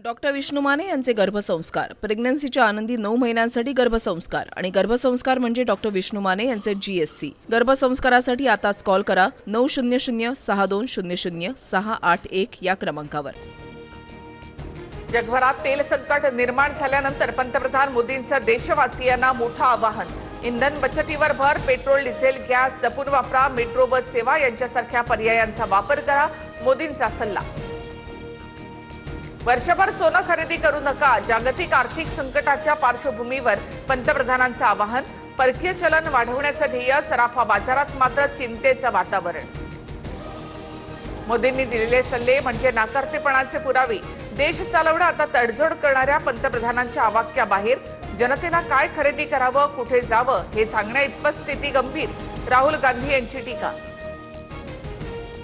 Doctor Vishnu Mane यांचे गर्भसंस्कार, प्रेग्नन्सीच्या आनंदी 9 महिन्यांसाठी गर्भसंस्कार आणि गर्भसंस्कार म्हणजे डॉक्टर विष्णू माने यांचे GSC। गर्भसंस्कारासाठी आताच कॉल करा 900-6200-681 या क्रमांकावर। जगभरात तेल संकट निर्माण झाल्यानंतर पंतप्रधान मोदींचं देशवासियांना मोठं आवाहन। इंधन बचतीवर भर, पेट्रोल, डिझेल, गॅस जपून वापरा, मेट्रो बस सेवा यांच्यासारख्या पर्यायांचा वापर करा, मोदींचा सल्ला। वर्षभर सोनं खरेदी करू नका, जागतिक आर्थिक संकटाच्या पार्श्वभूमीवर पंतप्रधानांचं आवाहन। परकीय चलन वाढवण्याचं ध्येय, सराफा बाजारात मात्र चिंतेचं वातावरण। मोदींनी दिलेले सल्ले म्हणजे नाकर्तेपणाचे पुरावे। देश चालवणं आता तडजोड करणाऱ्या पंतप्रधानांच्या आवाक्याबाहेर। जनतेला काय खरेदी करावं, कुठे जावं हे सांगण्या इतपत स्थिती गंभीर, राहुल गांधी यांची टीका।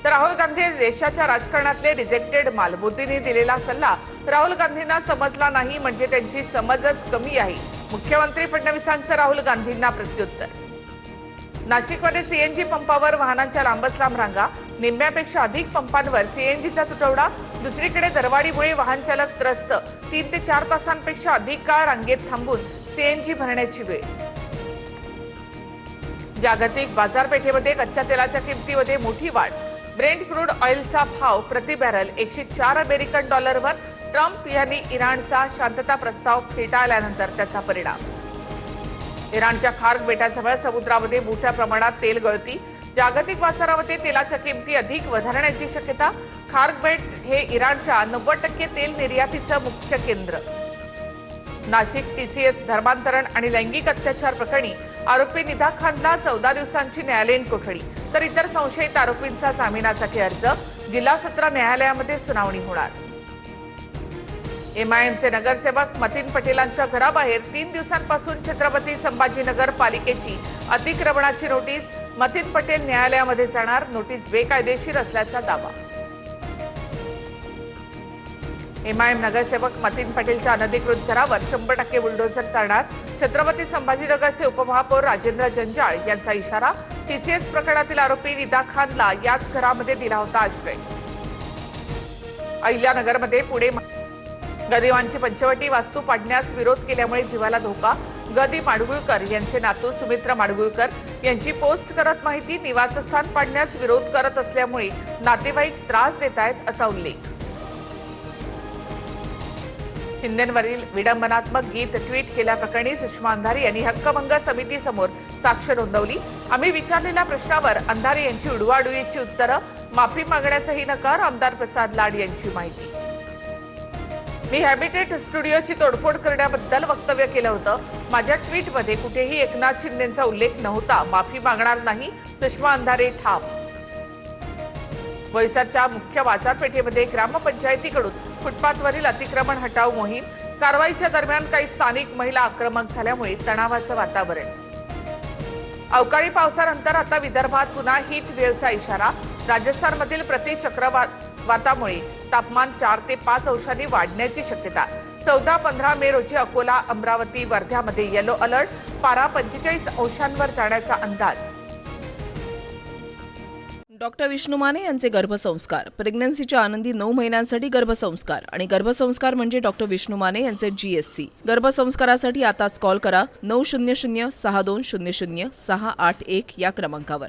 तर राहुल गांधी देशाच्या राजकारणातले रिजेक्टेड माल, मोदींनी दिलेला सल्ला राहुल गांधींना समजला नाही म्हणजे त्यांची समजच कमी आहे। मुख्यमंत्री फडणवीसांचं राहुल गांधींना प्रत्युत्तर। नाशिकमध्ये सीएनजी पंपावर वाहनांच्या लांबच लांब रांगा, निम्म्यापेक्षा अधिक पंपांवर सीएनजीचा तुटवडा। दुसरीकडे दरवाढीमुळे वाहन चालक त्रस्त, 3 ते 4 तासांपेक्षा अधिक काळ रांगेत थांबून सीएनजी भरण्याची वेळ। जागतिक बाजारपेठेमध्ये कच्च्या तेलाच्या किमतीमध्ये मोठी वाढ। ब्रेंट क्रूड ऑइलचा भाव प्रति बॅरल 104 अमेरिकन डॉलरवर। ट्रम्प यांनी इराणचा शांतता प्रस्ताव फेटाळल्यानंतर त्याचा परिणाम। इराणच्या खार्ग बेटाजवळ समुद्रामध्ये मोठ्या प्रमाणात तेल गळती। जागतिक बाजारामध्ये तेलाच्या किमती अधिक वधारण्याची शक्यता। खार्ग बेट हे इराणच्या 90% तेल निर्यातीचं मुख्य केंद्र। नाशिक TCS धर्मांतरण आणि लैंगिक अत्याचार प्रकरणी आरोपी निदा खानला 14 दिवसांची न्यायालयीन कोठडी, तर इतर संशयित आरोपींचा जामिनासाठी अर्ज। जिल्हा सत्र न्यायालयामध्ये सुनावणी होणार। MIMचे नगरसेवक मतीन पटेलांच्या घराबाहेर 3 दिवसांपासून छत्रपती संभाजीनगर पालिकेची अतिक्रमणाची नोटीस। मतीन पटेल न्यायालयामध्ये जाणार, नोटीस बेकायदेशीर असल्याचा दावा। MIM नगरसेवक मतीन पटेलच्या अनधिकृत घरावर 100% बुलडोझर चालणार। छत्रपती संभाजीनगरचे उपमहापौर राजेंद्र जंजाळ यांचा इशारा। TCS प्रकरणातील आरोपी निदा खानला याच घरामध्ये दिला होता आश्रय। अहिल्यानगरमध्ये पुणे गदिमांची पंचवटी वास्तू पाडण्यास विरोध केल्यामुळे जीवाला धोका। गदी माडगुळकर यांचे नातू सुमित्रा माडगुळकर यांची पोस्ट करत माहिती, निवासस्थान पाडण्यास विरोध करत असल्यामुळे नातेवाईक त्रास देत आहेत असा उल्लेख। हिंदेंवरील विडंबनात्मक गीत ट्विट केल्याप्रकरणी सुषमा अंधारे यांनी हक्कभंग समितीसमोर साक्ष नोंदवली। आम्ही विचारलेल्या प्रश्नावर अंधारे यांची उडवाउडवीची उत्तरं, माफी मागण्याचाही नकार। आमदार प्रसाद लाड यांची माहिती। मी हॅबिटेट स्टुडिओची तोडफोड करण्याबद्दल वक्तव्य केलं होतं। माझ्या ट्विटमध्ये कुठेही एकनाथ शिंदेंचा उल्लेख नव्हता। माफी मागणार नाही, सुषमा अंधारे ठाम। बोईसरच्या मुख्य बाजारपेठेमध्ये ग्रामपंचायतीकडून फुटपाथवरील अतिक्रमण हटाव मोहीम। कारवाईच्या दरम्यान काही स्थानिक महिला आक्रमक झाल्यामुळे तणावाचं वातावरण। अवकाळी पावसानंतर आता विदर्भात पुन्हा हीट वेव्हचा इशारा। राजस्थानमधील प्रतिचक्रवातामुळे तापमान 4 ते 5 अंशांनी वाढण्याची शक्यता। 14-15 मे रोजी अकोला, अमरावती, वर्ध्यामध्ये येलो अलर्ट। पारा 45 अंशांवर जाण्याचा अंदाज। डॉक्टर विष्णू माने यांचे गर्भसंस्कार, प्रेग्नन्सीच्या आनंदी 9 महिन्यांसाठी गर्भसंस्कार आणि गर्भसंस्कार म्हणजे डॉक्टर विष्णू माने यांचे GSC। गर्भसंस्कारासाठी आताच कॉल करा 900-6200-681 या क्रमांकावर।